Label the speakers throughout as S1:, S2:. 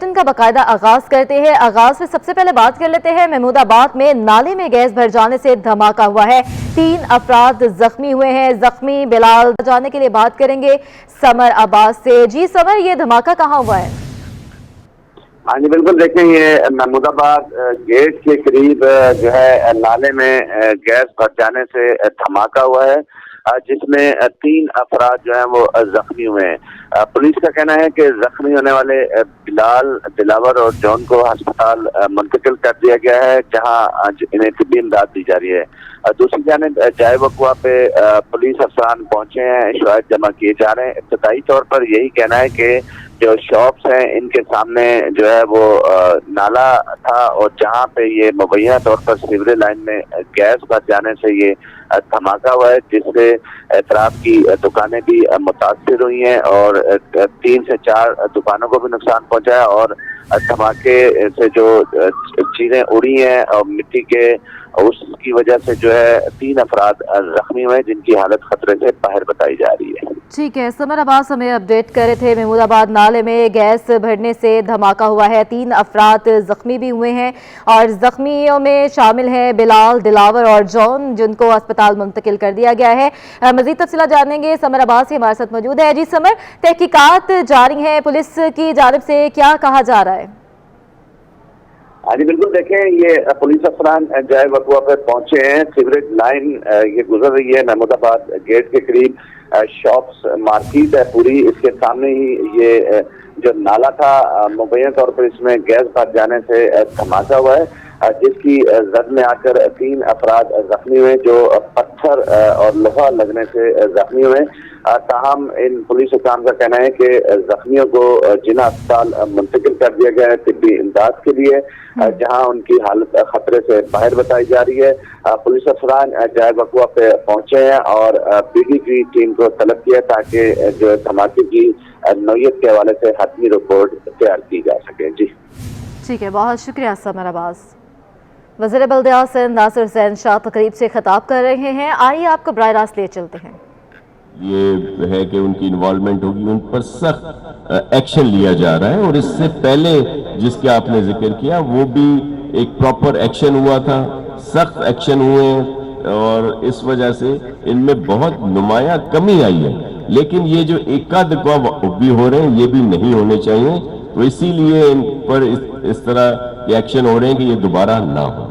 S1: Bulletin کا باقاعدہ آغاز کرتے ہیں۔ آغاز میں سب سے پہلے بات کر لیتے ہیں محمود آباد میں نالے میں گیس بھر جانے سے دھماکہ ہوا ہے، 3 افراد زخمی ہوئے ہیں۔ زخمی بلال جانے کے لیے بات کریں گے سمر آباد سے۔ جی سمر، یہ دھماکہ کہاں ہوا ہے؟
S2: ہاں جی بالکل، دیکھیں یہ محمود آباد گیٹ کے قریب جو ہے نالے میں گیس بھر جانے سے دھماکہ ہوا ہے، جس میں 3 افراد جو ہیں وہ زخمی ہوئے ہیں۔ پولیس کا کہنا ہے کہ زخمی ہونے والے بلال، دلاور اور جون کو ہسپتال منتقل کر دیا گیا ہے، جہاں انہیں طبی امداد دی جا رہی ہے۔ دوسری جانب جائے وقوع پہ پولیس افسران پہنچے ہیں، شواہد جمع کیے جا رہے ہیں۔ ابتدائی طور پر یہی کہنا ہے کہ جو شاپس ہیں ان کے سامنے جو ہے وہ نالا تھا، اور جہاں پہ یہ مبینہ طور پر سیوریج لائن میں گیس بھر جانے سے یہ دھماکہ ہوا ہے، جس سے اطراف کی دکانیں بھی متاثر ہوئی ہیں اور 3 سے 4 دکانوں کو بھی نقصان پہنچا ہے، اور دھماکے سے جو چیزیں اڑی ہیں اور مٹی کے، اس کی وجہ سے جو ہے 3 افراد زخمی ہوئے، جن کی حالت خطرے سے باہر بتائی جا رہی ہے۔
S1: ٹھیک ہے، سمر عباس ہمیں اپڈیٹ کر رہے تھے محمود آباد نالے میں گیس بھرنے سے دھماکہ ہوا ہے، 3 افراد زخمی بھی ہوئے ہیں، اور زخمیوں میں شامل ہیں بلال، دلاور اور جون، جن کو اسپتال منتقل کر دیا گیا ہے۔ مزید تفصیلات جانیں گے، سمر عباس ہی ہمارے ساتھ موجود ہے۔ جی سمر، تحقیقات جاری ہیں، پولیس کی جانب سے کیا کہا جا رہا ہے؟
S2: ہاں جی بالکل، دیکھیں یہ پولیس افسران جائے وقوع پہ پہنچے ہیں۔ سیوریج لائن یہ گزر رہی ہے محمود آباد گیٹ کے قریب، شاپس مارکیٹ ہے پوری، اس کے سامنے ہی یہ جو نالا تھا مبینہ طور پر اس میں گیس بھر جانے سے دھماکہ ہوا ہے، جس کی زد میں آ کر 3 افراد زخمی ہوئے، جو پتھر اور لوہا لگنے سے زخمی ہوئے۔ تاہم ان پولیس حکام کا کہنا ہے کہ زخمیوں کو جناح اسپتال منتقل کر دیا گیا ہے طبی امداد کے لیے، جہاں ان کی حالت خطرے سے باہر بتائی جا رہی ہے۔ پولیس افسران جائے وقوع پہ پہنچے ہیں اور پی ڈی کی ٹیم کو طلب کیا تاکہ جو دھماکے کی نوعیت کے حوالے سے حتمی رپورٹ تیار کی جا سکے۔ جی
S1: ٹھیک ہے، بہت شکریہ سمر عباس۔ وزیر بلدیات سندھ ناصر حسین شاہ تقریب سے خطاب کر رہے ہیں، آئیے آپ کو براہ راست لے چلتے ہیں۔
S3: یہ ہے کہ ان کی انوالومنٹ ہوگی، ان پر سخت ایکشن لیا جا رہا ہے، اور اس سے پہلے جس کے آپ نے ذکر کیا وہ بھی ایک پراپر ایکشن ہوا تھا، سخت ایکشن ہوئے ہیں، اور اس وجہ سے ان میں بہت نمایاں کمی آئی ہے۔ لیکن یہ جو ایکا دکا بھی ہو رہے ہیں یہ بھی نہیں ہونے چاہیے، تو اسی لیے ان پر اس طرح کے ایکشن ہو رہے ہیں کہ یہ دوبارہ نہ ہو۔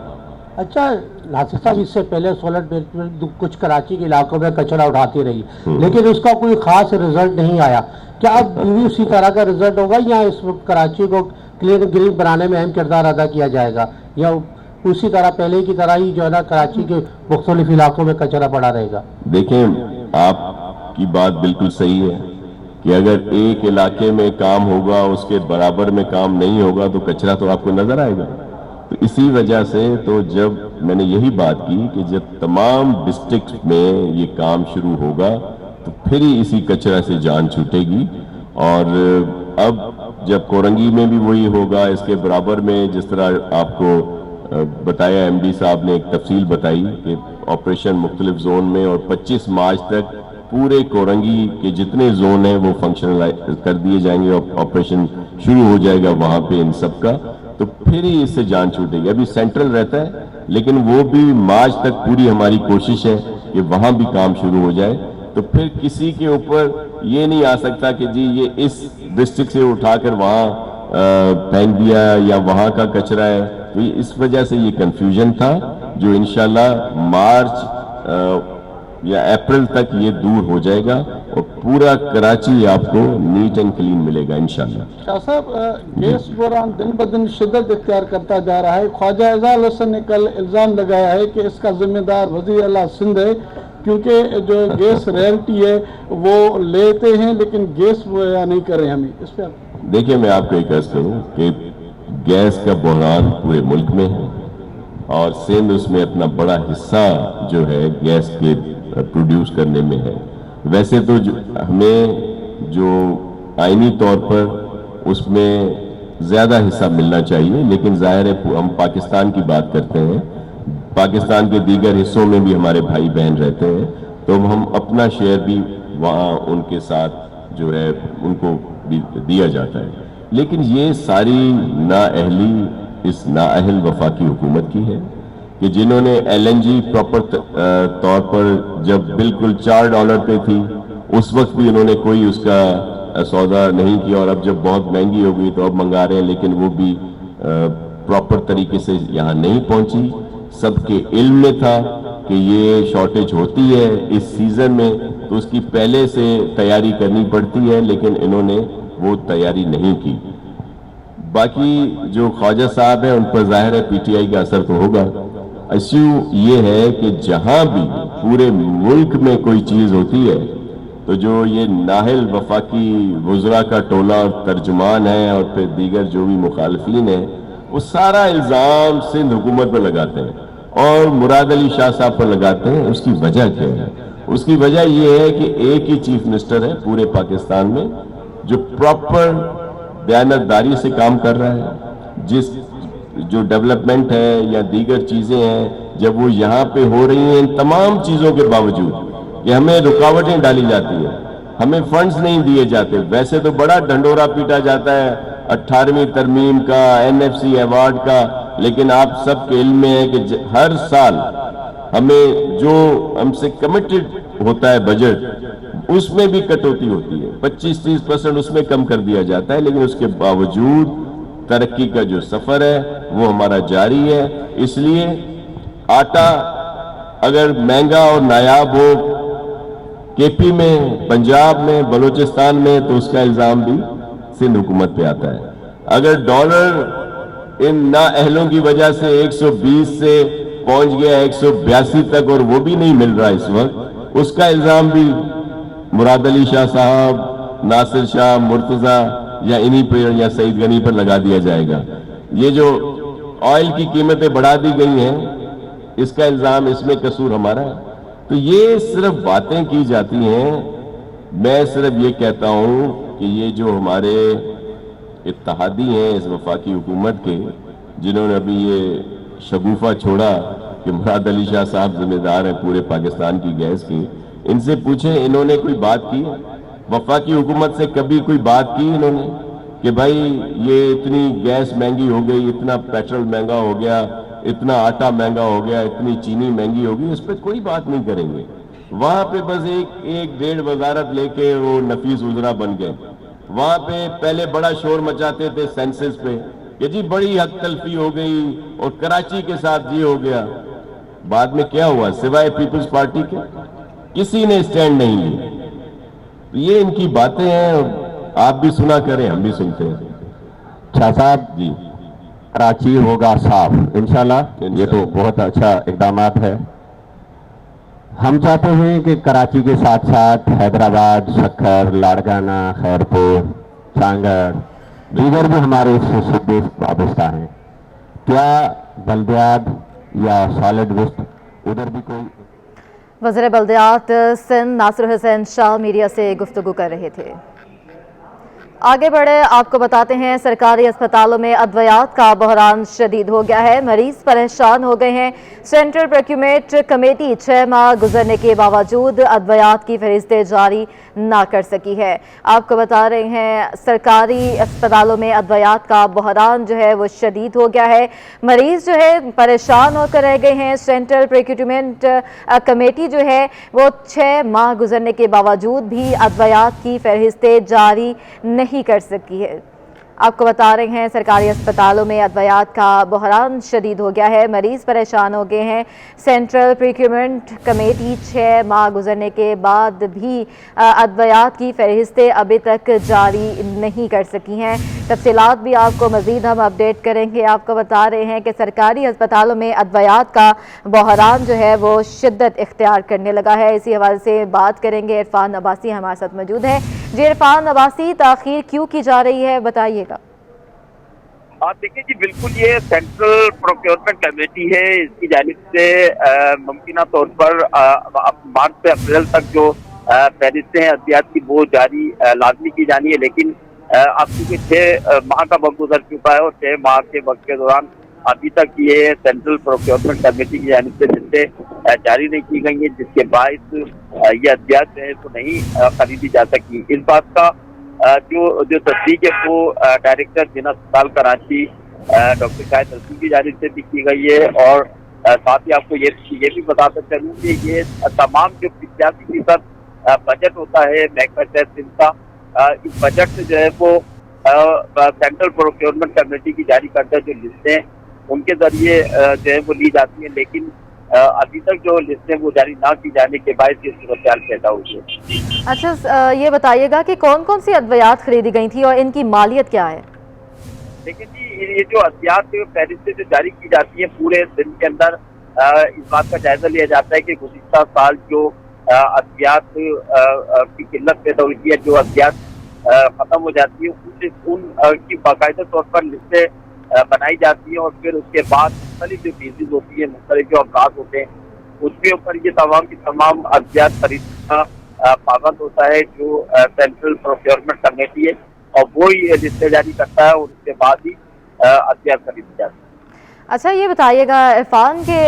S4: اچھا ناصر صاحب، اس سے پہلے سولٹ بیلٹ میں کچھ کراچی کے علاقوں میں کچرا اٹھاتی رہی، لیکن اس کا کوئی خاص رزلٹ نہیں آیا، کیا اب بھی اسی طرح کا رزلٹ ہوگا، یا اس وقت کراچی کو کلین گرین بنانے میں اہم کردار ادا کیا جائے گا، یا اسی طرح پہلے کی طرح ہی جو ہے نا کراچی کے مختلف علاقوں میں کچرا پڑا رہے گا؟
S3: دیکھیں، آپ کی بات بالکل صحیح ہے کہ اگر ایک علاقے میں کام ہوگا اس کے برابر میں کام نہیں ہوگا تو کچرا تو آپ کو نظر آئے گا۔ تو اسی وجہ سے تو جب میں نے یہی بات کی کہ جب تمام ڈسٹرکٹ میں یہ کام شروع ہوگا تو پھر ہی اسی کچرا سے جان چھوٹے گی، اور اب جب کورنگی میں بھی وہی ہوگا، اس کے برابر میں جس طرح آپ کو بتایا ایم ڈی صاحب نے ایک تفصیل بتائی کہ آپریشن مختلف زون میں، اور 25 مارچ تک پورے کورنگی کے جتنے زون ہیں وہ فنکشنل کر دیے جائیں گے، آپریشن شروع ہو جائے گا وہاں پہ ان سب کا، تو پھر ہی اس سے جان چھوٹے گی۔ ابھی سینٹرل رہتا ہے لیکن وہ بھی مارچ تک پوری ہماری کوشش ہے کہ وہاں بھی کام شروع ہو جائے، تو پھر کسی کے اوپر یہ نہیں آ سکتا کہ جی یہ اس ڈسٹرکٹ سے اٹھا کر وہاں پھینک دیا یا وہاں کا کچرا ہے، تو اس وجہ سے یہ کنفیوژن تھا جو انشاءاللہ مارچ یا اپریل تک یہ دور ہو جائے گا، اور پورا کراچی آپ کو نیٹ اینڈ کلین ملے گا انشاءاللہ۔
S5: شاہ صاحب، گیس بحران دن بدن شدت اختیار کرتا جا رہا ہے۔ خواجہ اعزال حسن نے کل الزام لگایا ہے کہ اس کا ذمہ دار وزیر اعلیٰ سندھ ہے، کیونکہ جو گیس ریئلٹی ہے وہ لیتے ہیں لیکن گیس مہیا نہیں کر رہے ہمیں، اس پہ
S3: دیکھیں میں آپ کو ایک عرض کروں کہ گیس کا بحران پورے ملک میں ہے، اور سندھ اس میں اپنا بڑا حصہ جو ہے گیس کے پروڈیوس کرنے میں ہے۔ ویسے تو ہمیں جو آئینی طور پر اس میں زیادہ حصہ ملنا چاہیے، لیکن ظاہر ہے ہم پاکستان کی بات کرتے ہیں، پاکستان کے دیگر حصوں میں بھی ہمارے بھائی بہن رہتے ہیں، تو ہم اپنا شیئر بھی وہاں ان کے ساتھ جو ہے ان کو بھی دیا جاتا ہے۔ لیکن یہ ساری نااہلی اس نااہل وفاقی حکومت کی ہے کہ جنہوں نے LNG پراپر طور پر جب بالکل $4 پہ تھی اس وقت بھی انہوں نے کوئی اس کا سودا نہیں کیا، اور اب جب بہت مہنگی ہو گئی تو اب منگا رہے ہیں، لیکن وہ بھی پراپر طریقے سے یہاں نہیں پہنچی۔ سب کے علم میں تھا کہ یہ شارٹیج ہوتی ہے اس سیزن میں، تو اس کی پہلے سے تیاری کرنی پڑتی ہے، لیکن انہوں نے وہ تیاری نہیں کی۔ باقی جو خواجہ صاحب ہیں ان پر ظاہر ہے PTI کا اثر تو ہوگا۔ ایشو یہ ہے کہ جہاں بھی پورے ملک میں کوئی چیز ہوتی ہے تو جو یہ نااہل وفاقی وزراء کا ٹولہ اور ترجمان ہے اور پھر دیگر جو بھی مخالفین ہیں وہ سارا الزام سندھ حکومت پر لگاتے ہیں اور مراد علی شاہ صاحب پر لگاتے ہیں۔ اس کی وجہ کیا ہے؟ اس کی وجہ یہ ہے کہ ایک ہی چیف منسٹر ہے پورے پاکستان میں جو پراپر دیانتداری سے کام کر رہا ہے۔ جو ڈیولپمنٹ ہے یا دیگر چیزیں ہیں جب وہ یہاں پہ ہو رہی ہیں، ان تمام چیزوں کے باوجود کہ ہمیں رکاوٹیں ڈالی جاتی ہیں، ہمیں فنڈز نہیں دیے جاتے۔ ویسے تو بڑا ڈھنڈورا پیٹا جاتا ہے 18ویں ترمیم کا، NFC ایوارڈ کا، لیکن آپ سب کے علم میں ہے کہ ہر سال ہمیں جو ہم سے کمیٹڈ ہوتا ہے بجٹ اس میں بھی کٹوتی ہوتی ہے، 25-30% اس میں کم کر دیا جاتا ہے، لیکن اس کے باوجود ترقی کا جو سفر ہے وہ ہمارا جاری ہے۔ اس لیے آٹا اگر مہنگا اور نایاب ہو KP میں، پنجاب میں، بلوچستان میں، تو اس کا الزام بھی سندھ حکومت پہ آتا ہے۔ اگر ڈالر ان نااہلوں کی وجہ سے 120 سے پہنچ گیا 182 تک اور وہ بھی نہیں مل رہا اس وقت، اس کا الزام بھی مراد علی شاہ صاحب، ناصر شاہ، مرتضی یا انہی پر یا سعید غنی پر لگا دیا جائے گا۔ یہ جو آئل کی قیمتیں بڑھا دی گئی ہیں اس کا الزام، اس میں قصور ہمارا ہے۔ تو یہ صرف باتیں کی جاتی ہیں۔ میں صرف یہ کہتا ہوں کہ یہ جو ہمارے اتحادی ہیں اس وفاقی حکومت کے، جنہوں نے ابھی یہ شگوفہ چھوڑا کہ مراد علی شاہ صاحب ذمہ دار ہیں پورے پاکستان کی گیس کی، ان سے پوچھیں انہوں نے کوئی بات کی؟ وفاقی حکومت سے کبھی کوئی بات کی انہوں نے کہ بھائی یہ اتنی گیس مہنگی ہو گئی، اتنا پیٹرول مہنگا ہو گیا، اتنا آٹا مہنگا ہو گیا، اتنی چینی مہنگی ہو گئی؟ اس پہ کوئی بات نہیں کریں گے۔ وہاں پہ بس ایک ڈیڑھ وزارت لے کے وہ نفیس وزراء بن گئے۔ وہاں پہ پہلے بڑا شور مچاتے تھے سینسس پہ کہ جی بڑی حق تلفی ہو گئی اور کراچی کے ساتھ یہ ہو گیا۔ بعد میں کیا ہوا؟ سوائے پیپلز پارٹی کے کسی نے اسٹینڈ نہیں لی۔ یہ ان کی باتیں ہیں، آپ بھی سنا کریں، ہم بھی سنتے ہیں۔
S6: شاہ صاحب
S3: جی
S6: کراچی ہوگا صاف انشاءاللہ، یہ تو بہت اچھا اقدامات ہے۔ ہم چاہتے ہیں کہ کراچی کے ساتھ ساتھ حیدرآباد، سکھر، لاڑکانہ، خیرپور، چانگڑ، دیگر بھی ہمارے اس صوبے وابستہ ہیں۔ کیا بلدیات یا سالڈ ویسٹ ادھر بھی کوئی؟
S1: وزیر بلدیات سندھ ناصر حسین شاہ میڈیا سے گفتگو کر رہے تھے۔ آگے بڑھے آپ کو بتاتے ہیں سرکاری اسپتالوں میں ادویات کا بحران شدید ہو گیا ہے، مریض پریشان ہو گئے ہیں۔ سینٹرل پروکیومنٹ کمیٹی 6 ماہ گزرنے کے باوجود ادویات کی فہرستیں جاری نہ کر سکی ہے۔ آپ کو بتا رہے ہیں سرکاری اسپتالوں میں ادویات کا بحران جو ہے وہ شدید ہو گیا ہے، مریض جو ہے پریشان ہو کر رہ گئے ہیں۔ سینٹرل پروکیومنٹ کمیٹی جو ہے وہ 6 ماہ گزرنے کے باوجود بھی ادویات کی فہرستیں جاری نہیں کر سکی ہے۔ آپ کو بتا رہے ہیں سرکاری اسپتالوں میں ادویات کا بحران شدید ہو گیا ہے، مریض پریشان ہو گئے ہیں۔ سینٹرل پروکیومنٹ کمیٹی 6 ماہ گزرنے کے بعد بھی ادویات کی فہرستیں ابھی تک جاری نہیں کر سکی ہیں۔ تفصیلات بھی آپ کو مزید ہم اپڈیٹ کریں گے۔ آپ کو بتا رہے ہیں کہ سرکاری اسپتالوں میں ادویات کا بحران جو ہے وہ شدت اختیار کرنے لگا ہے۔ اسی حوالے سے بات کریں گے، عرفان عباسی ہمارے ساتھ موجود ہے۔ جی عرفان عباسی، تاخیر کیوں کی جا رہی ہے بتائیے گا۔
S7: دیکھیں جی بالکل یہ سینٹرل پروکیورمنٹ کمیٹی ہے، اس کی جانب سے ممکنہ طور پر مارچ سے اپریل تک جو فہرستیں ادویات کی وہ جاری لازمی کی جانی ہے، لیکن اب چونکہ 6 ماہ کا وقت گزر چکا ہے اور 6 ماہ کے وقت کے دوران ابھی تک یہ سینٹرل پروکیورمنٹ کمیٹی کی جانب سے لسٹیں جاری نہیں کی گئی ہیں، جس کے باعث یہ ادویات جو ہے تو نہیں خریدی جا سکی۔ اس بات کا जो तस्दीक है वो डायरेक्टर जिना अस्पताल कराची डॉक्टर शाहिद रसूल की जानिब से भी की गई है। और साथ ही आपको ये भी बताता चलूँ कि ये तमाम जो 85% बजट होता है महकमा सेहत सिंध का, इस बजट से जो है वो सेंट्रल प्रोक्योरमेंट कमेटी की जारी करदा जो लिस्टें उनके जरिए जो है वो ली जाती हैं, लेकिन अभी तक जो लिस्टें वो जारी ना की जाने के बाद ये सूरत पैदा हुई है।
S1: अच्छा, ये बताइएगा कि कौन कौन सी अद्वियात खरीदी गई थी और इनकी मालियत क्या है?
S7: देखिए जी, ये जो अद्वियात फहरिस्तें जो जारी की जाती है पूरे दिन के अंदर इस बात का जायजा लिया जाता है कि गुज़िश्ता साल जो अद्वियात की किल्लत पैदा हुई है, जो अद्वियात खत्म हो जाती है उन की बाकायदा तौर पर लिस्टें बनाई जाती है और फिर उसके बाद मुख्तलिफ जो चीज़ें होती है, मुख्तलिफ जो अफराद होते हैं, उसके ऊपर ये तमाम की तमाम अद्वियात खरीदना पाबंद होता है जो सेंट्रल प्रोक्योरमेंट कमेटी है, और वो ही लिस्टें जारी करता है और उसके बाद ही अद्वियात खरीदी जाती है।
S1: अच्छा, ये बताइएगा, इरफान के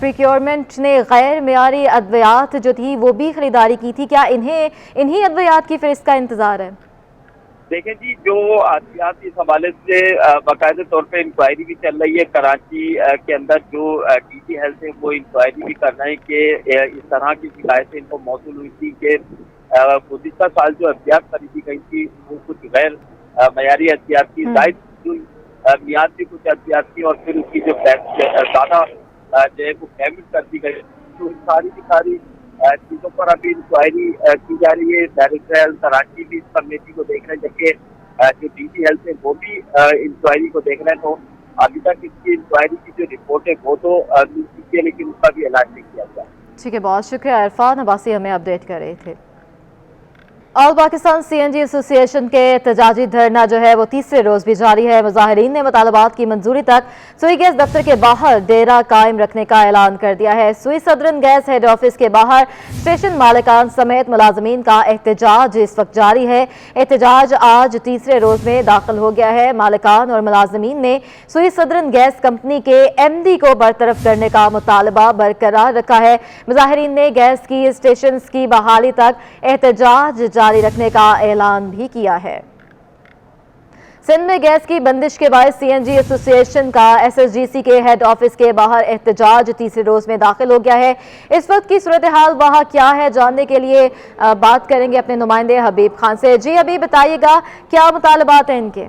S1: प्रिक्योरमेंट ने गैर मेयारी अद्वियात जो थी वो भी खरीदारी की थी, क्या इन्हीं अद्वियात की फिर इसका इंतज़ार है?
S7: देखें जी, जो अद्वियात इस हवाले से बाकायदा तौर पे इंक्वायरी भी चल रही है कराची के अंदर, जो डीजी हेल्थ है वो इंक्वायरी भी कर रहे हैं कि इस तरह की शिकायतें इनको मौसूल हुई थी कि गुज़िश्ता साल जो अद्वियात खरीदी गई थी वो कुछ गैर मयारी अद्वियात की, जायद जो मियाद भी कुछ अद्वियात की, और फिर उसकी जो ज़्यादा जो है वो पेमेंट कर दी गई। तो सारी की सारी चीज़ों पर अभी इंक्वायरी की जा रही है। डायरेक्टर हेल्थ कराची भी इस कमेटी को देख रहे हैं, जबकि जो डीजी हेल्थ है वो भी इंक्वायरी को देख रहे हैं। तो अभी तक इसकी इंक्वायरी की जो रिपोर्ट है वो तो मिल चुकी है, लेकिन उसका भी ऐलान नहीं किया गया।
S1: ठीक है, बहुत शुक्रिया इरफान अब्बासी, हमें अपडेट कर रहे थे। ऑल पाकिस्तान CNG एसोसिएशन के एहतजाजी धरना जो है वो तीसरे रोज भी जारी है। मुजाहिरीन ने मुतालबात की मंजूरी तक सुई गैस दफ्तर के बाहर डेरा कायम रखने का ऐलान कर दिया है। सुई सदरन गैस हेड ऑफिस के बाहर स्टेशन मालिकान समेत मुलाजमीन का एहतजाज इस वक्त जारी है। एहतजाज आज तीसरे रोज में दाखिल हो गया है। मालिकान और मुलाजमीन ने सुई सदरन गैस कंपनी के MD को बरतरफ करने का मुतालबा बरकरार रखा है। मुजाहिरीन ने गैस की स्टेशन की बहाली तक एहतजाज जारी रखने का ऐलान भी किया है। सिंध में गैस की बंदिश के बाद CNG एसोसिएशन का SSGC के हेड ऑफिस के बाहर एहतजाज तीसरे रोज में दाखिल हो गया है। इस वक्त की सूरत हाल वहां क्या है जानने के लिए बात करेंगे अपने नुमाइंदे हबीब खान से। जी हबीब, बताइएगा क्या मुतालबात हैं इनके?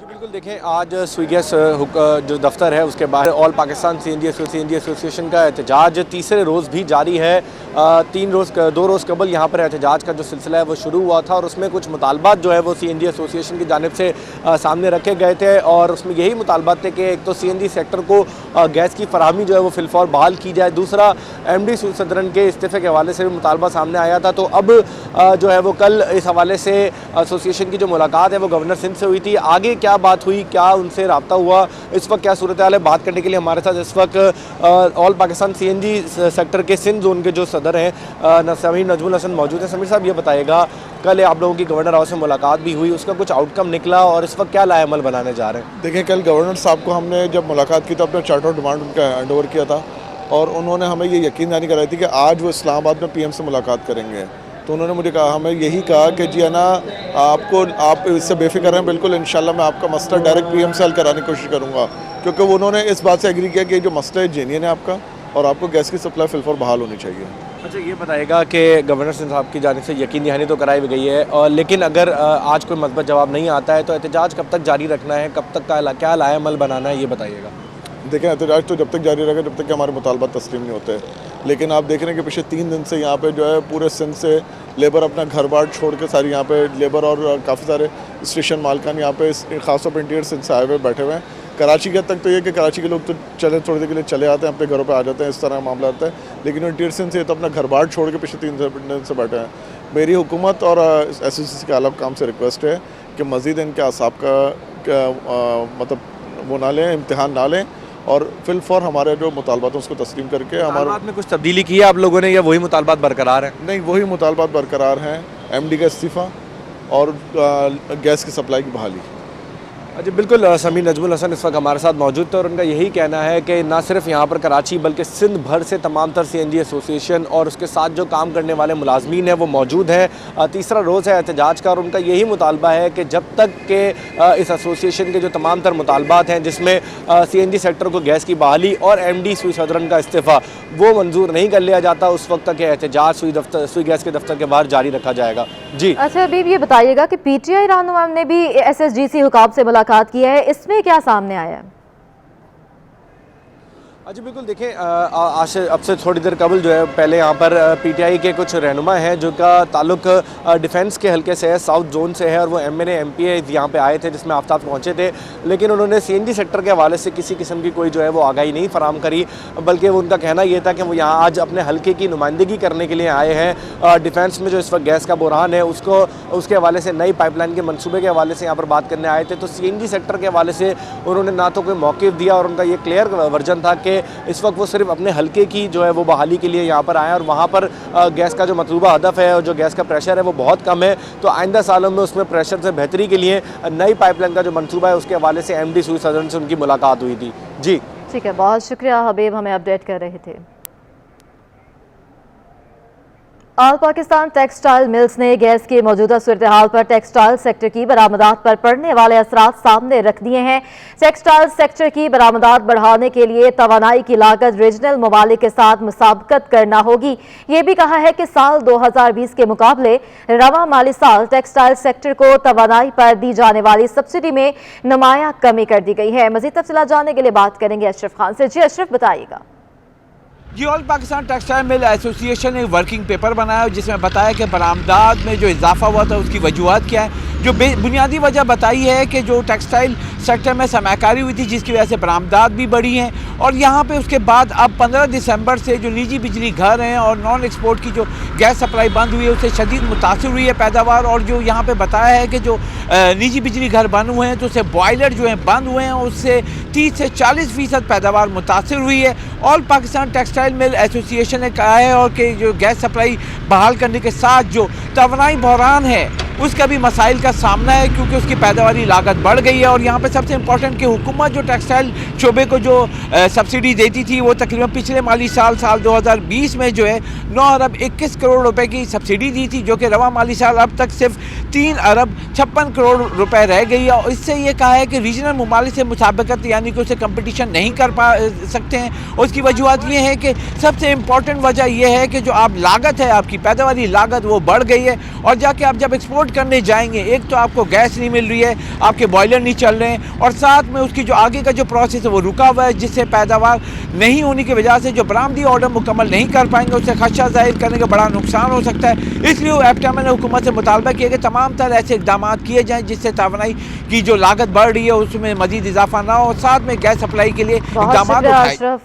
S8: बिल्कुल, देखें, आज सुई गैस जो दफ्तर है उसके बाहर ऑल पाकिस्तान CNG एसोसिएशन का एहतजाज तीसरे रोज़ भी जारी है। 2 रोज़ कबल यहाँ पर एहतजाज का जो सिलसिला है वो शुरू हुआ था और उसमें कुछ मुतालबात जो है वो CNG एसोसिएशन की जानिब से सामने रखे गए थे, और उसमें यही मुतालबात थे कि एक तो CNG सेक्टर को गैस की फराहमी जो है वो फिलफौर बहाल की जाए, दूसरा MD सुई सदरन के इस्तीफ़े के हवाले से भी मुतालबा सामने आया था। तो अब जो है वो कल इस हवाले से एसोसिएशन की जो मुलाकात है वो गवर्नर सिंध से हुई थी। आगे क्या बात हुई, क्या उनसे रब्ता हुआ, इस वक्त क्या सूरत हाल है, बात करने के लिए हमारे साथ इस वक्त ऑल पाकिस्तान CNG सेक्टर के सिंध जोन के जो सदर हैं समीर नजमुल हसन मौजूद हैं। समीर साहब, ये बताइएगा, कल आप लोगों की गवर्नर हाउस में मुलाकात भी हुई, उसका कुछ आउटकम निकला और इस वक्त क्या लाएअमल बनाने जा रहे हैं?
S9: देखिए, कल गवर्नर साहब को हमने जब मुलाकात की तो अपना चार्टर ऑफ डिमांड उनका हैंड ओवर किया था, और उन्होंने हमें ये यकीन दहानी कराई थी कि आज वो इस्लामाबाद में PM से मुलाकात करेंगे। तो उन्होंने मुझे कहा, हमें यही कहा कि जी है ना, आप इससे बेफिक्र हैं, बिल्कुल इंशाल्लाह मैं आपका मसला डायरेक्ट PM से हल कराने की कोशिश करूँगा, क्योंकि उन्होंने इस बात से एग्री किया कि जो मसला जेन्युइन है आपका और आपको गैस की सप्लाई फिलफौर बहाल होनी चाहिए।
S8: अच्छा, ये बताइएगा कि गवर्नर सिंध साहब की जानिब से यकीन दहानी तो कराई गई है, और लेकिन अगर आज कोई मस्बत जवाब नहीं आता है तो एहतजाज कब तक जारी रखना है, कब तक का क्या लाएअमल बनाना है, ये बताइएगा।
S9: देखें, एहतजाज तो जब तक जारी रहेगा जब तक कि हमारे मुतालबात तस्लीम नहीं होते। लेकिन आप देख रहे हैं कि पिछले 3 दिन से यहाँ पे जो है पूरे सिंध से लेबर अपना घर बार छोड़ के सारी यहाँ पे लेबर और काफ़ी सारे स्टेशन मालकान यहाँ पे खासतौर पर इंटीरियर सिंध से आए हुए बैठे हुए हैं। कराची के तक तो ये कि कराची के लोग तो चले थोड़ी देर के लिए चले आते हैं, अपने घरों पे आ जाते हैं, इस तरह का मामला आता है। लेकिन इंटीरियर सिंध से तो अपना घर बार छोड़ के पिछले 3 दिन से बैठे हैं। मेरी हुकूमत और SSGC के आला काम से रिक्वेस्ट है कि मज़ीद इनके असाब का मतलब वो ना लें, इम्तिहान ना लें, और फिलफौर हमारे जो मुतालबात हैं उसको तस्लीम करके हमारे
S8: में कुछ तब्दीली की है आप लोगों ने, या वही मुतालबात बरकरार हैं?
S9: नहीं, वही मुतालबात बरकरार हैं। MD का इस्तीफ़ा और गैस की सप्लाई की बहाली।
S8: जी बिल्कुल, समीर नजमुल हसन इस वक्त हमारे साथ मौजूद थे और उनका यही कहना है कि ना सिर्फ यहाँ पर कराची बल्कि सिंध भर से तमाम तर CNG एसोसिएशन और उसके साथ जो काम करने वाले मुलाजमीन हैं वो मौजूद हैं। तीसरा रोज़ है एहतजाज का और उनका यही मुतालबा है कि जब तक के इस एसोसिएशन के जो तमाम तर मुतालबात हैं जिसमें CNG सेक्टर को गैस की बहाली और MD सुई सदरन का इस्तीफ़ा वो मंजूर नहीं कर लिया जाता, उस वक्त तक एहतजाज सुई गैस के दफ्तर के बाहर जारी रखा जाएगा। जी
S1: अच्छा अभी ये बताइएगा कि PTI रहनुमा ने भी SSGC हुकाम से मुलाकात की है, इसमें क्या सामने आया है?
S8: जी बिल्कुल, देखें आज से अब से थोड़ी देर कबल जो है पहले यहाँ पर PTI के कुछ रहनुमा हैं जो का ताल्लुक डिफेंस के हल्के से है, साउथ जोन से है और वो MNA MPA यहाँ पे आए थे जिसमें आफ्ताब पहुँचे थे, लेकिन उन्होंने CNG सेक्टर के हवाले से किसी किस्म की कोई जो है वो आगाही नहीं फराम करी, बल्कि उनका कहना ये था कि वो यहाँ आज अपने हल्के की नुमाइंदगी करने के लिए आए हैं। डिफेंस में जो इस वक्त गैस का बुरहान है उसके हवाले से नई पाइपलाइन के मनसूबे के हवाले से यहाँ पर बात करने आए थे, तो CNG सेक्टर के हवाले से उन्होंने ना तो कोई मौक़िफ़ दिया और उनका ये क्लियर वर्जन था कि इस वक्त वो सिर्फ अपने हल्के की जो है वो बहाली के लिए यहाँ पर आए हैं और वहाँ पर गैस का जो मतलूबा हदफ है और जो गैस का प्रेशर है वो बहुत कम है, तो आइंदा सालों में उसमें प्रेशर से बेहतरी के लिए नई पाइपलाइन का जो मंसूबा है उसके हवाले से MD सुई सदरन से उनकी मुलाकात हुई थी। जी
S1: ठीक है, बहुत शुक्रिया हबीब, हमें अपडेट कर रहे थे। ऑल पाकिस्तान टेक्सटाइल मिल्स ने गैस की मौजूदा सूरत हाल पर टेक्सटाइल सेक्टर की बरामदात पर पड़ने वाले असरात सामने रख दिए हैं। टेक्सटाइल सेक्टर की बरामदात बढ़ाने के लिए तवानाई की लागत रीजनल ममालिक के साथ मुसाबकत करना होगी। ये भी कहा है कि साल 2020 के मुकाबले रवा माली साल टेक्सटाइल सेक्टर को तवानाई पर दी जाने वाली सब्सिडी में नुमाया कमी कर दी गई है। मजीद तफसीलात जानने के लिए बात करेंगे अशरफ खान से। जी अशरफ, बताइएगा।
S10: जी all Pakistan textile mill association ने वर्किंग पेपर बनाया जिसमें बताया कि बरामदात में जो इजाफा हुआ था उसकी वजूहत क्या है। जो बुनियादी वजह बताई है कि जो टेक्सटाइल सेक्टर में सरमाकारी हुई थी जिसकी वजह से बरामदात भी बढ़ी हैं और यहाँ पे उसके बाद अब 15 दिसंबर से जो निजी बिजली घर हैं और नॉन एक्सपोर्ट की जो गैस सप्लाई बंद हुई है उससे शदीद मुतासिर हुई है पैदावार। और जो यहाँ पे बताया है कि जो निजी बिजली घर बंद हुए हैं तो उससे बॉयलर जो हैं बंद हुए हैं, उससे 30 से 40% पैदावार मुतासिर हुई है। All Pakistan textile mill association ने कहा है और कि जो गैस सप्लाई बहाल करने के साथ जो तवानाई बहरान है उसका भी मसाइल का सामना है क्योंकि उसकी पैदावारी लागत बढ़ गई है। और यहाँ पे सबसे इम्पोर्टेंट कि हुकूमत जो टेक्सटाइल शोबे को जो सब्सिडी देती थी वो तकरीबन पिछले माली साल 2020 में जो है 9 अरब 21 करोड़ रुपए की सब्सिडी दी थी, जो कि रवा माली साल अब तक सिर्फ 3 अरब 56 करोड़ रुपए रह गई है। और इससे ये कहा है कि रीजनल ममालिक से मुसाबकत यानी कि उसे कंपटीशन नहीं कर पा सकते हैं। और उसकी वजूहत ये है कि सबसे इम्पोर्टेंट वजह यह है कि जो आप लागत है आपकी पैदावारी लागत वो बढ़ गई है और जाके आप जब एक्सपोर्ट करने जाएंगे एक तो आपको गैस नहीं मिल रही है, आपके बॉयलर नहीं चल रहे हैं और साथ में उसकी जो आगे का जो प्रोसेस है वो रुका हुआ है, जिससे पैदावार नहीं होने की वजह से जो बरामदी ऑर्डर मुकम्मल नहीं कर पाएंगे उससे खदशा जाहिर करने का बड़ा नुकसान हो सकता है। इसलिए एप्टामा ने हुकूमत से मुतालबा किया कि तमाम तरह ऐसे इकदाम किए जाएँ जिससे तवानाई की जो लागत बढ़ रही है उसमें मजीद इजाफा ना हो, साथ में गैस सप्लाई के लिए इकदाम उठाए।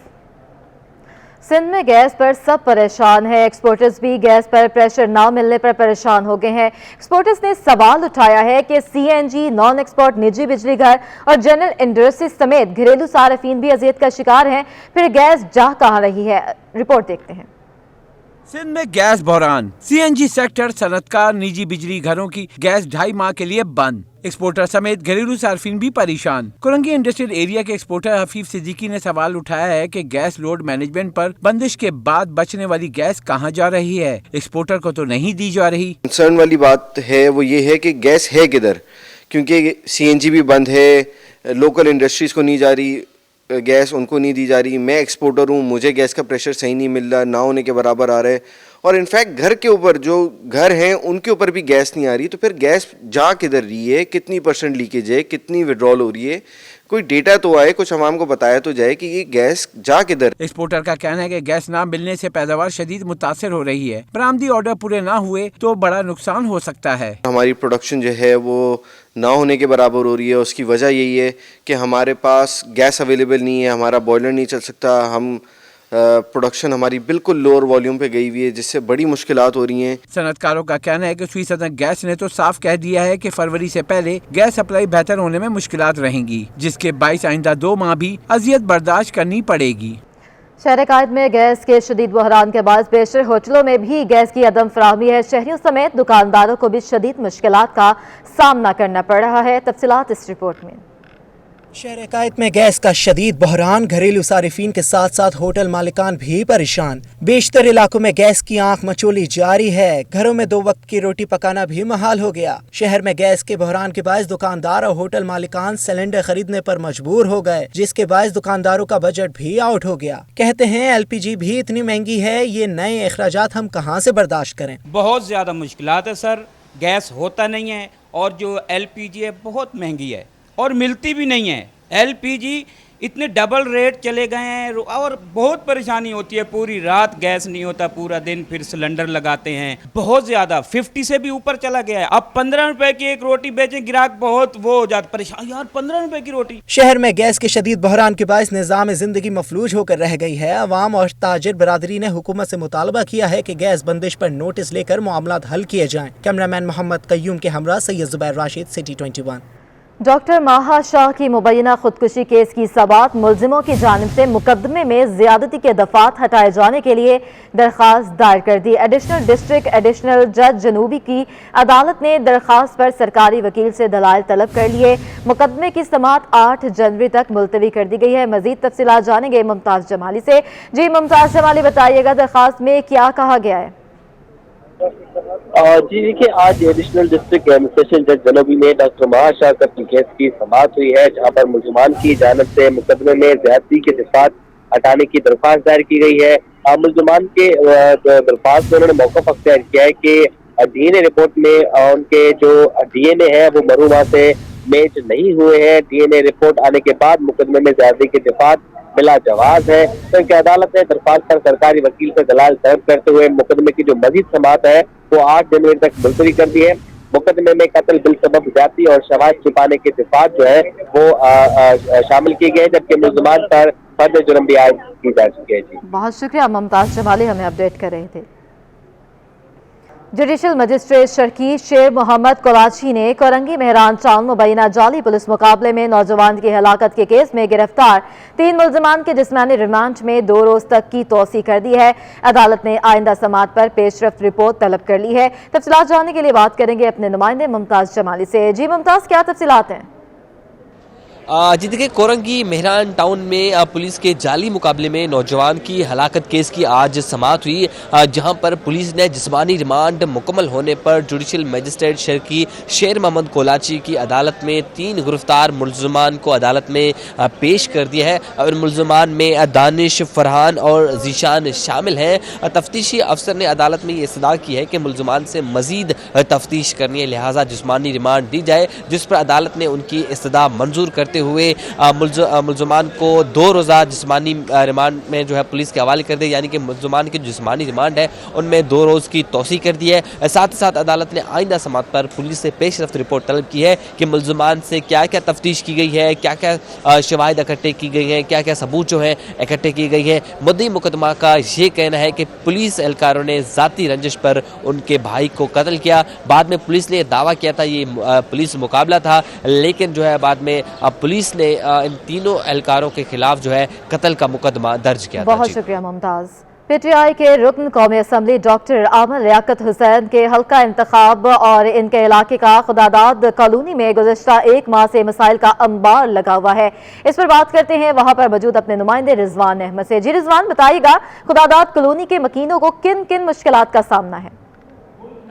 S1: सिंध में गैस पर सब परेशान है, एक्सपोर्टर्स भी गैस पर प्रेशर ना मिलने पर परेशान हो गए हैं। एक्सपोर्टर्स ने सवाल उठाया है कि CNG, नॉन एक्सपोर्ट निजी बिजली घर और जनरल इंडस्ट्रीज समेत घरेलू सार्फिन भी अजियत का शिकार हैं, फिर गैस जा कहाँ रही है? रिपोर्ट देखते हैं।
S10: सिंध में गैस बहरान, CNG सेक्टर, सनतकार, निजी बिजली घरों की गैस 2.5 माह के लिए बंद, एक्सपोर्टर समेत घरेलू सार्फिन भी परेशान। कुरंगी इंडस्ट्रियल एरिया के एक्सपोर्टर हफीफ सिद्दीकी ने सवाल उठाया है कि गैस लोड मैनेजमेंट पर बंदिश के बाद बचने वाली गैस कहां जा रही है, एक्सपोर्टर को तो नहीं दी जा रही।
S11: कंसर्न वाली बात है वो ये है कि गैस है किधर, क्योंकि CNG भी बंद है, लोकल इंडस्ट्रीज को नहीं जा रही गैस, उनको नहीं दी जा रही। मैं एक्सपोर्टर हूँ, मुझे गैस का प्रेशर सही नहीं मिल रहा, ना होने के बराबर आ रहा है और इनफैक्ट घर के ऊपर जो घर हैं उनके ऊपर भी गैस नहीं आ रही। तो फिर गैस जा किधर रही है, कितनी % लीकेज है, कितनी विड्रॉल हो रही है, कोई डेटा तो आए, कुछ आवाम को बताया तो जाए कि ये गैस जा किधर।
S10: एक्सपोर्टर का कहना है कि गैस ना मिलने से पैदावार शदीद मुतासिर हो रही है, बरामदी ऑर्डर पूरे ना हुए तो बड़ा नुकसान हो सकता है।
S11: हमारी प्रोडक्शन जो है वो ना होने के बराबर हो रही है। उसकी वजह यही है कि हमारे पास गैस अवेलेबल नहीं है, हमारा बॉयलर नहीं चल सकता, हम प्रोडक्शन हमारी बिल्कुल लोअर वॉल्यूम पे गई हुई है जिससे बड़ी मुश्किलात हो रही हैं।
S10: सनतकारों का कहना है कि सुई सदन गैस ने तो साफ कह दिया है कि फरवरी से पहले गैस सप्लाई बेहतर होने में मुश्किलात रहेंगी, जिसके 22 आइंदा 2 माह भी अजियत बर्दाश्त करनी पड़ेगी।
S1: शहर कायद में गैस के शदीद बहरान के बाद प्रेशर होटलों में भी गैस की अदम फराहमी है। शहरियों समेत दुकानदारों को भी शदीद मुश्किलात का सामना करना पड़ रहा है। तफसीलात इस रिपोर्ट में।
S12: शहर अकायद में गैस का शदीद बहरान, घरेलू सारिफीन के साथ साथ होटल मालिकान भी परेशान। बेशतर इलाकों में गैस की आंख मचोली जारी है। घरों में 2 वक्त की रोटी पकाना भी महाल हो गया। शहर में गैस के बहरान के बायस दुकानदार और होटल मालिकान सिलेंडर खरीदने पर मजबूर हो गए, जिसके बायस दुकानदारों का बजट भी आउट हो गया। कहते हैं LPG भी इतनी महंगी है, ये नए अखराजात हम कहाँ से बर्दाश्त करें।
S13: बहुत ज़्यादा मुश्किलात है सर, गैस होता नहीं है और जो LPG है बहुत महंगी है और मिलती भी नहीं है। LPG इतने डबल रेट चले गए हैं और बहुत परेशानी होती है। पूरी रात गैस नहीं होता, पूरा दिन फिर सिलेंडर लगाते हैं। बहुत ज़्यादा 50 से भी ऊपर चला गया है। अब 15 रुपए की एक रोटी बेचें, ग्राहक बहुत वो हो जाता परेशान, यार 15 रुपए की रोटी।
S12: शहर में गैस के शदीद बहरान के बायस निज़ाम ज़िंदगी मफलूज होकर रह गई है। अवाम और ताजिर बरादरी ने हुकूमत से मुतालबा किया है कि गैस बंदिश पर नोटिस लेकर मामलात हल किए जाएं। कैमरामैन मोहम्मद कय्यूम के हमरा सैयद जुबैर राशिद, सिटी 21।
S1: डॉक्टर माहा शाह की मुबैना खुदकुशी केस की समाअत मुलजिमों की जानिब से मुकदमे में ज्यादती के दफात हटाए जाने के लिए दरख्वास्त दायर कर दी। एडिशनल डिस्ट्रिक्ट एडिशनल जज जनूबी की अदालत ने दरख्वास्त पर सरकारी वकील से दलाइल तलब कर लिए। मुकदमे की समाअत 8 जनवरी तक मुलतवी कर दी गई है। मजीद तफसीलात जानेंगे मुमताज जमाली से। जी मुमताज जमाली, बताइएगा दरख्वास्त में क्या कहा गया है।
S14: जी देखिए, आज एडिशनल डिस्ट्रिक्ट एडमिनिस्ट्रेशन जज जनूबी में डॉक्टर माहा शाह कत्ल केस की समाअत हुई है, जहां पर मुलजमान की जानिब से मुकदमे में ज्यादती के दफात हटाने की दरख्वास्त दायर की गई है। मुलजमान के दरख्वास्त में उन्होंने मौक़िफ़ अख्तियार किया है कि DNA रिपोर्ट में उनके जो DNA है वो मरहूमा से मैच नहीं हुए हैं। DNA रिपोर्ट आने के बाद मुकदमे में ज्यादती के दफात बिला जवाज है, तो इनकी अदालत ने दरख्वास्त पर सरकारी वकील से दलाल तलब करते हुए मुकदमे की जो मजीद समाअत है वो 8 जनवरी तक मुलतवी कर दी है। मुकदमे में कत्ल बिल सबब ज्यादती और शवाहिद छुपाने के दफात जो है वो शामिल किए गए, जबकि मुलजमान पर फर्द जुर्म भी आयद की जा चुकी है। जी
S1: बहुत शुक्रिया मुमताज जमाली, हमें अपडेट कर रहे थे। जुडिशल मजिस्ट्रेट शर्की शेर मोहम्मद कोलाची ने कोरंगी मेहरान टाउन मुबैना जाली पुलिस मुकाबले में नौजवान की हलाकत के केस में गिरफ्तार 3 मुलजमान के जिस्मानी रिमांड में 2 रोज तक की तोसी कर दी है। अदालत ने आइंदा समाअत पर पेशरफ्त रिपोर्ट तलब कर ली है। तफसीलात जानने के लिए बात करेंगे अपने नुमाइंदे मुमताज जमाली से। जी मुमताज, क्या तफसीलात हैं?
S15: जी देखिए, कोरंगी मेहरान टाउन में पुलिस के जाली मुकाबले में नौजवान की हलाकत केस की आज समाअत हुई, जहां पर पुलिस ने जिस्मानी रिमांड मुकम्मल होने पर जुडिशल मजिस्ट्रेट शर्की शेर मोहम्मद कोलाची की अदालत में 3 गिरफ्तार मुलजमान को अदालत में पेश कर दिया है। और मुलजमान में दानिश, फरहान और जीशान शामिल हैं। तफ्तीशी अफसर ने अदालत में ये इस्तदा की है कि मुलजमान से मजीद तफ्तीश करनी है, लिहाजा जिस्मानी रिमांड दी जाए, जिस पर अदालत ने उनकी इस्तदा मंजूर करते हुए मुलजमान को 2 रोज़ा जिस्मानी रिमांड में जो है पुलिस के हवाले कर दिया। यानी कि मुलजमान की जिस्मानी रिमांड है उनमें 2 रोज़ की तोसी कर दी है। साथ ही साथ अदालत ने आइंदा समाअत पर पुलिस से पेशरफ्त रिपोर्ट तलब की है कि मुलजमान से क्या क्या तफ्तीश की गई है, क्या क्या शवाहिद इकट्ठे की गई हैं, क्या क्या सबूत जो है इकट्ठे की गई है। मुद्दई मुकदमा का ये कहना है कि पुलिस एहलकारों ने ज़ाती रंजिश पर उनके भाई को कत्ल किया। बाद में पुलिस ने दावा किया था ये पुलिस मुकाबला था, लेकिन जो है बाद में पुलिस ने इन तीनों एहलकारों के खिलाफ जो है कत्ल का मुकदमा दर्ज किया।
S1: बहुत शुक्रिया मुमताज। PTI के रुकन कौमी असम्बली डॉक्टर आमर लियाकत हुसैन के हल्का इंतखाब और इनके इलाके का खुदादाद कॉलोनी में गुज़श्ता 1 माह से मसाइल का अंबार लगा हुआ है। इस पर बात करते हैं वहां पर मौजूद अपने नुमाइंदे रिजवान अहमद से। जी रिजवान, बताइएगा खुदादाद कॉलोनी के मकीनों को किन किन मुश्किलात का सामना है?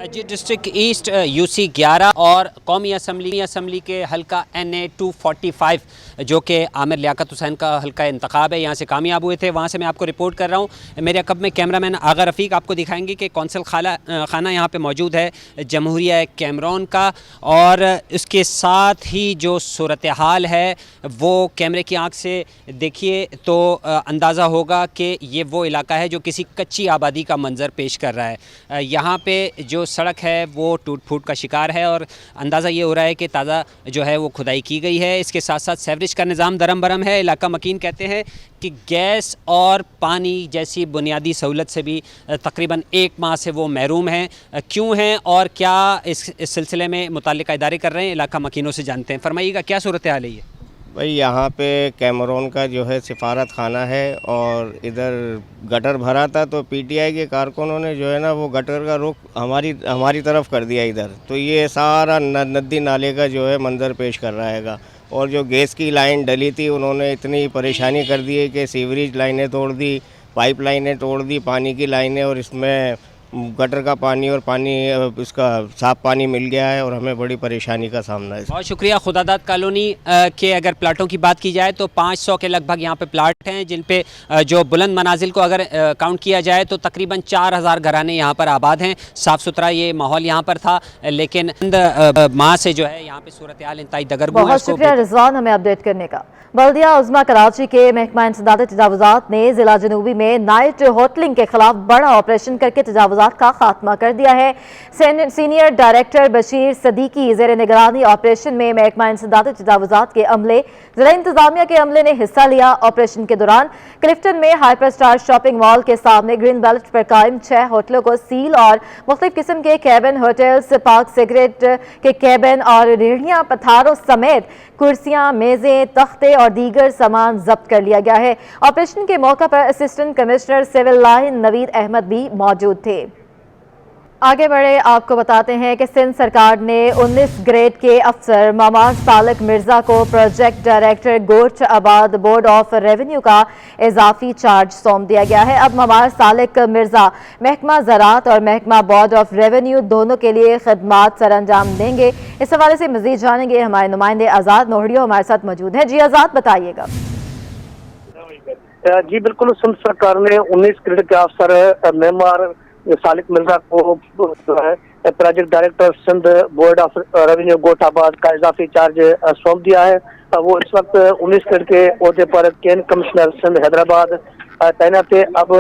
S16: जी डिस्ट्रिक्ट ईस्ट UC 11 और कौमी असम्बली के हल्का NA 245 जो कि आमिर लियाकत हुसैन का हल्का इंतखाब है, यहाँ से कामयाब हुए थे, वहाँ से मैं आपको रिपोर्ट कर रहा हूँ। मेरे अकब में कैमरामैन आगा रफ़ीक आपको दिखाएंगे कि कौंसल खाना यहाँ पे मौजूद है जमहूरिया कैमरून का, और इसके साथ ही जो सूरत हाल है वो कैमरे की आँख से देखिए तो अंदाज़ा होगा कि ये वो इलाका है जो किसी कच्ची आबादी का मंजर पेश कर रहा है। यहाँ पे जो सड़क है वो टूट फूट का शिकार है और अंदाज़ा ये हो रहा है कि ताज़ा जो है वो खुदाई की गई है। इसके साथ साथ सेवरेज का निज़ाम दरम बरम है। इलाका मकीन कहते हैं कि गैस और पानी जैसी बुनियादी सहूलत से भी तकरीबन 1 माह से वो महरूम हैं। क्यों हैं और क्या इस सिलसिले में मुताल्लिका इदारे कर रहे हैं, इलाका मकीनों से जानते हैं। फरमाइएगा क्या सूरत हाल है ये?
S17: بھائی یہاں پہ کیمرون کا جو ہے سفارت خانہ ہے اور ادھر گٹر بھرا تھا تو پی ٹی آئی کے کارکنوں نے جو ہے نا وہ گٹر کا رخ ہماری طرف کر دیا ادھر، تو یہ سارا ندی نالے کا جو ہے منظر پیش کر رہا ہے گا. اور جو گیس کی لائن ڈلی تھی انہوں نے اتنی پریشانی کر دی ہے کہ سیوریج لائنیں توڑ دی، پائپ لائنیں توڑ دی، پانی کی لائنیں، اور اس میں گٹر کا پانی اور پانی اس کا صاف پانی مل گیا ہے اور ہمیں بڑی پریشانی کا سامنا ہے.
S16: بہت شکریہ. خداداد کالونی کے اگر پلاٹوں کی بات کی جائے تو 500 کے لگ بھگ یہاں پہ پلاٹ ہیں جن پہ جو بلند منازل کو اگر کاؤنٹ کیا جائے تو تقریباً 4000 گھرانے یہاں پر آباد ہیں. صاف ستھرا یہ ماحول یہاں پر تھا، لیکن ماہ سے جو ہے یہاں پہ صورتحال انتہائی دگرگوں ہے.
S1: بہت شکریہ رضوان ہمیں اپڈیٹ کرنے کا. بلدیہ عظمیٰ کراچی کے محکمہ انسداد تجاوزات نے ضلع جنوبی میں نائٹ ہوٹلنگ کے خلاف بڑا آپریشن کر کے تجاوزات کا خاتمہ کر دیا ہے. سینئر ڈائریکٹر بشیر صدیقی زیر نگرانی آپریشن میں محکمہ انسداد تجاوزات کے عملے، ضلع انتظامیہ کے عملے نے حصہ لیا. آپریشن کے دوران کلفٹن میں ہائپر سٹار شاپنگ مال کے سامنے گرین بیلٹ پر قائم 6 ہوٹلوں کو سیل اور مختلف قسم کے کیبن ہوٹلز، پاک سگریٹ کے کیبن اور ریڑھیاں پتھاروں سمیت کرسیاں، میزیں، تختے اور دیگر سامان ضبط کر لیا گیا ہے. آپریشن کے موقع پر اسسٹنٹ کمشنر سول لائن نوید احمد بھی موجود تھے. آگے بڑھے آپ کو بتاتے ہیں کہ سندھ سرکار نے 19 گریڈ کے افسر مامار سالک مرزا کو پروجیکٹ ڈائریکٹر گوٹھ آباد بورڈ آف ریونیو کا اضافی چارج سونپ دیا گیا ہے. اب مامار سالک مرزا محکمہ زراعت اور محکمہ بورڈ آف ریونیو دونوں کے لیے خدمات سر انجام دیں گے. اس حوالے سے مزید جانیں گے ہمارے نمائندے آزاد نوہڑیو ہمارے ساتھ موجود ہیں. جی آزاد، بتائیے گا.
S18: جی بالکل، سندھ سرکار نے 19 گریڈ کے افسر معمار سالک مرزا کو project director Sindh board of revenue Goth Abad کا اضافی چارج سونپ دیا ہے. وہ اس وقت 19 گریڈ کے عہدے پر کین کمشنر سندھ حیدرآباد تعینات ہے. اب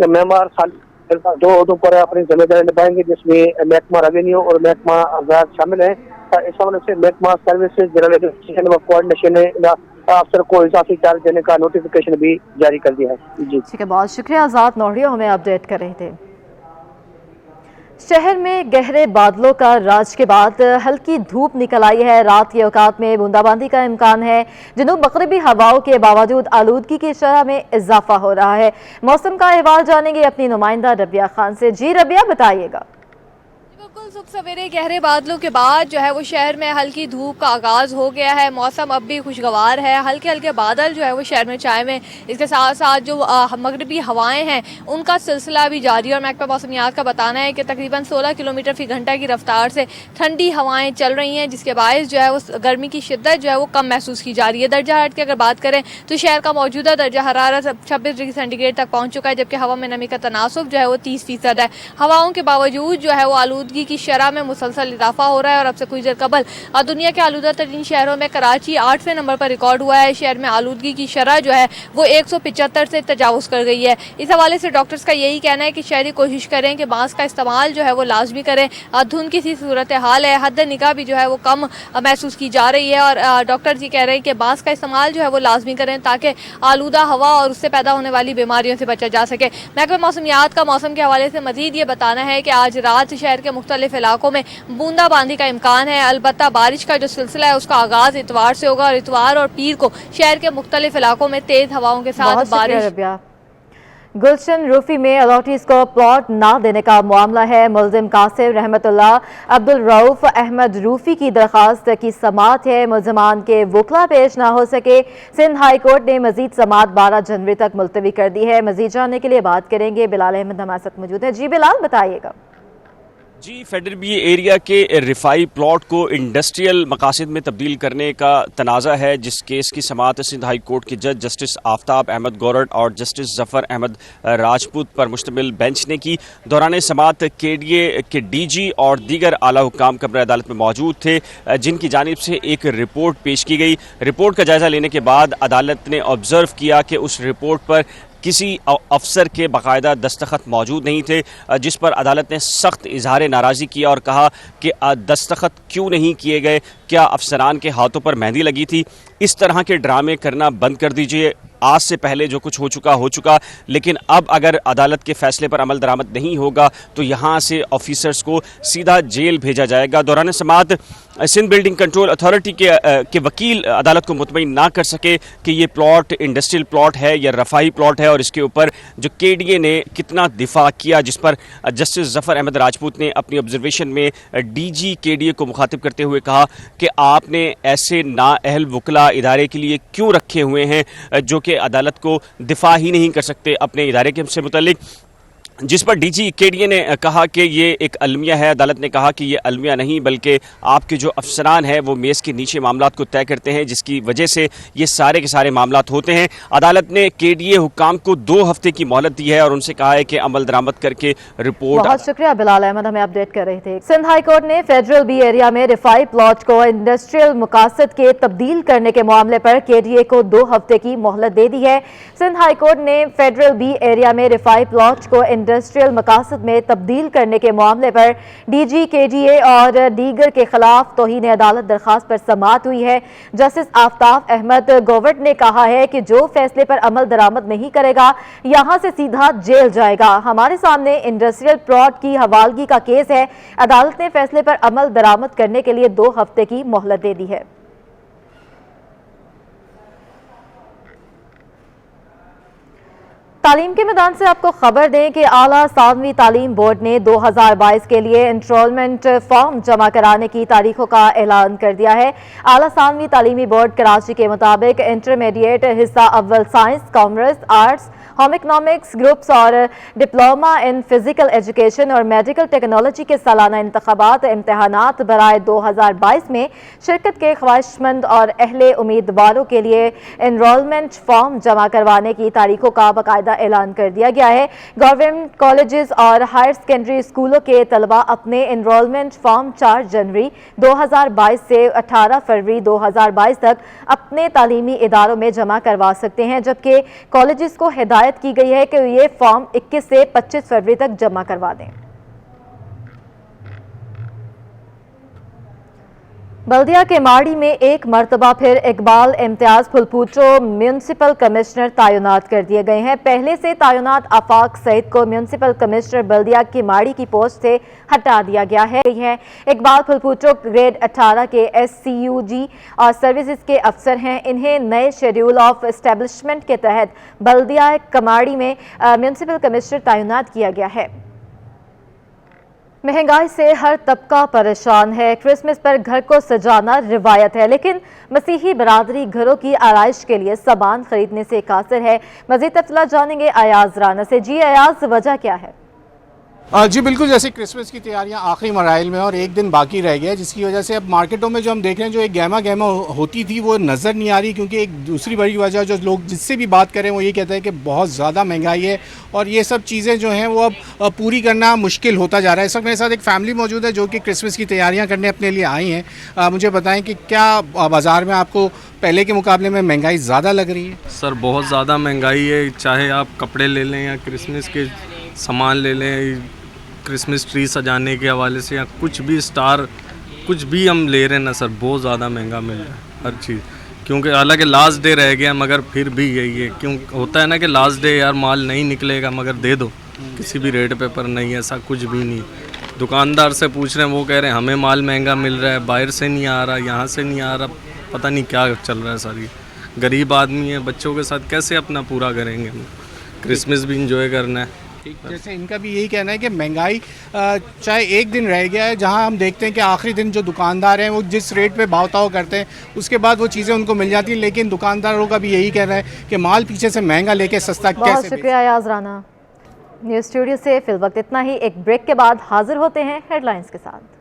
S18: معمار سالک مرزا 2 عہدوں پر اپنی ذمہ داری نبھائیں گے جس میں محکمہ ریونیو اور محکمہ زراعت شامل ہیں. اس حوالے سے محکمہ سروسز جنرل ایڈمنسٹریشن و کوآرڈینیشن نے افسر کو اضافی چارج دینے کا نوٹیفیکیشن بھی جاری کر دیا ہے. جی
S1: ٹھیک ہے، بہت شکریہ آزاد نوہڑیو ہمیں اپڈیٹ کر رہے تھے. شہر میں گہرے بادلوں کا راج کے بعد ہلکی دھوپ نکل آئی ہے. رات کے اوقات میں بوندا باندی کا امکان ہے. جنوب مغربی ہواؤں کے باوجود آلودگی کی شرح میں اضافہ ہو رہا ہے. موسم کا احوال جانیں گے اپنی نمائندہ ربیہ خان سے. جی ربیہ، بتائیے گا.
S19: بالکل، صبح سویرے گہرے بادلوں کے بعد جو ہے وہ شہر میں ہلکی دھوپ کا آغاز ہو گیا ہے. موسم اب بھی خوشگوار ہے. ہلکے ہلکے بادل جو ہے وہ شہر میں چھائے ہوئے. اس کے ساتھ ساتھ جو مغربی ہوائیں ہیں ان کا سلسلہ بھی جاری ہے اور محکمہ موسمیات کا بتانا ہے کہ تقریباً 16 کلومیٹر فی گھنٹہ کی رفتار سے ٹھنڈی ہوائیں چل رہی ہیں جس کے باعث جو ہے وہ گرمی کی شدت جو ہے وہ کم محسوس کی جا رہی ہے. درجہ حرارت کی اگر بات کریں تو شہر کا موجودہ درجہ حرارت 26 ڈگری سینٹی گریڈ تک پہنچ چکا ہے جبکہ ہوا میں نمی کا تناسب جو ہے وہ 30% ہے. ہواؤں کے باوجود جو ہے وہ آلودگی کی شرح میں مسلسل اضافہ ہو رہا ہے اور اب سے کچھ دیر قبل دنیا کے آلودہ ترین شہروں میں کراچی 8ویں نمبر پر ریکارڈ ہوا ہے. شہر میں آلودگی کی شرح جو ہے وہ 175 سے تجاوز کر گئی ہے. اس حوالے سے ڈاکٹرز کا یہی کہنا ہے کہ شہری کوشش کریں کہ ماسک کا استعمال جو ہے وہ لازمی کریں. دھند کی سی صورتحال ہے، حد نگاہ بھی جو ہے وہ کم محسوس کی جا رہی ہے اور ڈاکٹر کہہ رہے ہیں کہ ماسک کا استعمال جو ہے وہ لازمی کریں تاکہ آلودہ ہوا اور اس سے پیدا ہونے والی بیماریوں سے بچا جا سکے. محکمہ موسمیات کا موسم کے حوالے سے مزید یہ بتانا ہے کہ آج رات شہر کے مختلف علاقوں میں بوندا باندی کا امکان ہے. البتہ بارش کا جو سلسلہ ہے اس کا آغاز اتوار سے ہوگا اور اتوار اور پیر کو شہر کے مختلف علاقوں میں تیز ہواؤں کے ساتھ بارش.
S1: گلشن روفی میں الاٹیز کو پلاٹ نہ دینے کا معاملہ ہے. ملزم قاسم رحمت اللہ عبدالرؤف احمد روفی کی درخواست کی سماعت ہے. ملزمان کے وکلا پیش نہ ہو سکے. سندھ ہائی کورٹ نے مزید سماعت 12 جنوری تک ملتوی کر دی ہے. مزید جاننے کے لیے بات کریں گے بلال احمد ہمارے ساتھ موجود ہیں. جی بلال، بتائیے گا.
S20: جی، فیڈر بی ایریا کے رفائی پلاٹ کو انڈسٹریل مقاصد میں تبدیل کرنے کا تنازع ہے جس کیس کی سماعت سندھ ہائی کورٹ کے جج جسٹس آفتاب احمد گورڈ اور جسٹس ظفر احمد راجپوت پر مشتمل بینچ نے کی. دوران سماعت کے ڈی اے کے ڈی جی اور دیگر اعلیٰ حکام کمرہ عدالت میں موجود تھے جن کی جانب سے ایک رپورٹ پیش کی گئی. رپورٹ کا جائزہ لینے کے بعد عدالت نے آبزرو کیا کہ اس رپورٹ پر کسی افسر کے باقاعدہ دستخط موجود نہیں تھے جس پر عدالت نے سخت اظہار ناراضی کیا اور کہا کہ دستخط کیوں نہیں کیے گئے، क्या अफसरान के हाथों पर मेहंदी लगी थी? इस तरह के ड्रामे करना बंद कर दीजिए। आज से पहले जो कुछ हो चुका, लेकिन अब अगर अदालत के फैसले पर अमल दरामद नहीं होगा तो यहाँ से ऑफिसर्स को सीधा जेल भेजा जाएगा। दौरान समाअत सिंध बिल्डिंग कंट्रोल अथॉरिटी के वकील अदालत को मुतमईन ना कर सके कि ये प्लॉट इंडस्ट्रियल प्लॉट है या रफाही प्लॉट है, और इसके ऊपर जो केडीए ने कितना दिफा किया, जिस पर जस्टिस जफर अहमद राजपूत ने अपनी ऑब्जर्वेशन में डीजी केडीए को मुखातिब करते हुए कहा कि आपने ऐसे नाअहल वकला इदारे के लिए क्यों रखे हुए हैं जो कि अदालत को दिफा ही नहीं कर सकते अपने इदारे के से मुतालिक, जिस पर डीजी केडीए ने कहा कि ये एक अलमिया है। अदालत ने कहा कि ये अलमिया नहीं बल्कि आपके जो अफसरान हैं वो मेज़ के नीचे मामलात को तय करते हैं, जिसकी वजह से ये सारे के सारे मामलात होते हैं। अदालत ने केडीए हुकाम को 2 हफ्ते की मोहलत दी है और उनसे कहा है कि अमल दरामद करके रिपोर्ट।
S1: बहुत शुक्रिया बिलाल अहमद, हमें अपडेट कर रहे थे। सिंध हाई कोर्ट ने फेडरल बी एरिया में रिफाई प्लॉट को इंडस्ट्रियल मकासद के तब्दील करने के मामले पर केडीए को 2 हफ्ते की मोहलत दे दी है। सिंध हाई कोर्ट ने फेडरल बी एरिया में रिफाई प्लॉट को इंडस्ट्रियल मकासद में तब्दील करने के मामले पर डीजी केडीए और दीगर के खिलाफ तौहीन अदालत दरखास्त पर समाअत हुई है। जस्टिस आफ्ताब अहमद गोवर्ट ने कहा है कि जो फैसले पर अमल दरामद नहीं करेगा यहां से सीधा जेल जाएगा। हमारे सामने इंडस्ट्रियल प्लॉट की हवालगी का केस है। अदालत ने फैसले पर अमल दरामद करने के लिए 2 हफ्ते की मोहलत दे दी है। तालीम के मैदान से आपको खबर दें कि आला सानवी तालीम बोर्ड ने 2022 के लिए एनरोलमेंट फॉर्म जमा कराने की तारीखों का ऐलान कर दिया है। आला सानवी तालीमी बोर्ड कराची के मुताबिक इंटरमीडिएट हिस्सा अव्वल science, commerce, arts, home economics groups और डिप्लोमा इन फिजिकल एजुकेशन और मेडिकल टेक्नोलॉजी के सालाना इंतखाबात इम्तहानात बराए 2022 में शिरकत के ख्वाहिशमंद और अहले उम्मीदवारों के लिए एनरोलमेंट फॉर्म जमा करवाने की तारीखों का बाकायदा ऐलान कर दिया गया है। गवर्नमेंट कॉलेजेस और हायर सेकेंडरी स्कूलों के तलबा अपने एनरोलमेंट फॉर्म 4 जनवरी 2022 से 18 फरवरी 2022 तक अपने तालीमी इदारों में जमा करवा सकते हैं, जबकि कॉलेजेस को हिदायत की गई है कि ये फॉर्म 21 से 25 फरवरी तक जमा करवा दें। बल्दिया के माड़ी में एक मरतबा फिर इकबाल इम्तियाज फुलपूचो म्यूनसिपल कमिश्नर तैनात कर दिए गए हैं। पहले से तैनात आफाक सईद को म्यूनसिपल कमिश्नर बल्दिया की माड़ी की पोस्ट से हटा दिया गया है। इकबाल फुलपूचो ग्रेड 18 के SCUG और सर्विसेज के अफसर हैं। इन्हें नए शेड्यूल ऑफ एस्टेब्लिशमेंट के तहत बल्दिया कमाड़ी में म्यूनसिपल कमिश्नर तैनात किया गया है। महंगाई से हर तबका परेशान है। क्रिसमस पर घर को सजाना रिवायत है, लेकिन मसीही बरादरी घरों की आराइश के लिए सामान खरीदने से कासिर है। मजीद तफसीलात जानेंगे अयाज राना से। जी अयाज, वजह क्या है?
S21: जी बिल्कुल, जैसे क्रिसमस की तैयारियां आखिरी मराइल में और एक दिन बाकी रह गया, जिसकी वजह से अब मार्केटों में जो हम देख रहे हैं जो एक गहमा होती थी वो नज़र नहीं आ रही, क्योंकि एक दूसरी बड़ी वजह जो लोग जिससे भी बात करें वो ये कहते हैं कि बहुत ज़्यादा महंगाई है और ये सब चीज़ें जो हैं वो अब पूरी करना मुश्किल होता जा रहा है। इस वक्त मेरे साथ एक फैमिली मौजूद है जो कि क्रिसमस की तैयारियाँ करने अपने लिए आई हैं। मुझे बताएँ कि क्या बाज़ार में आपको पहले के मुकाबले में महंगाई ज़्यादा लग रही है?
S22: सर बहुत ज़्यादा महंगाई है, चाहे आप कपड़े ले लें या क्रिसमस के सामान ले लें, क्रिसमस ट्री सजाने के हवाले से या कुछ भी स्टार कुछ भी हम ले रहे हैं ना सर, बहुत ज़्यादा महंगा मिल रहा है हर चीज़। क्योंकि हालांकि लास्ट डे रह गया मगर फिर भी यही है, क्यों होता है ना कि लास्ट डे यार माल नहीं निकलेगा मगर दे दो किसी भी रेट पे, पर नहीं ऐसा कुछ भी नहीं। दुकानदार से पूछ रहे हैं वो कह रहे हैं हमें माल महंगा मिल रहा है, बाहर से नहीं आ रहा, यहाँ से नहीं आ रहा, पता नहीं क्या चल रहा है। सारी गरीब आदमी है, बच्चों के साथ कैसे अपना पूरा करेंगे हम, क्रिसमस भी इंजॉय करना है।
S21: जैसे इनका भी यही कहना है कि महंगाई चाहे एक दिन रह गया है, जहां हम देखते हैं कि आखिरी दिन जो दुकानदार हैं वो जिस रेट पे भाव ताव करते हैं उसके बाद वो चीज़ें उनको मिल जाती हैं, लेकिन दुकानदारों का भी यही कहना है कि माल पीछे से महंगा लेके सस्ता कैसे।
S1: बहुत शुक्रिया अयाज राना। न्यूज़ स्टूडियो से फिल वक्त इतना ही। एक ब्रेक के बाद हाजिर होते हैं हेडलाइंस के साथ।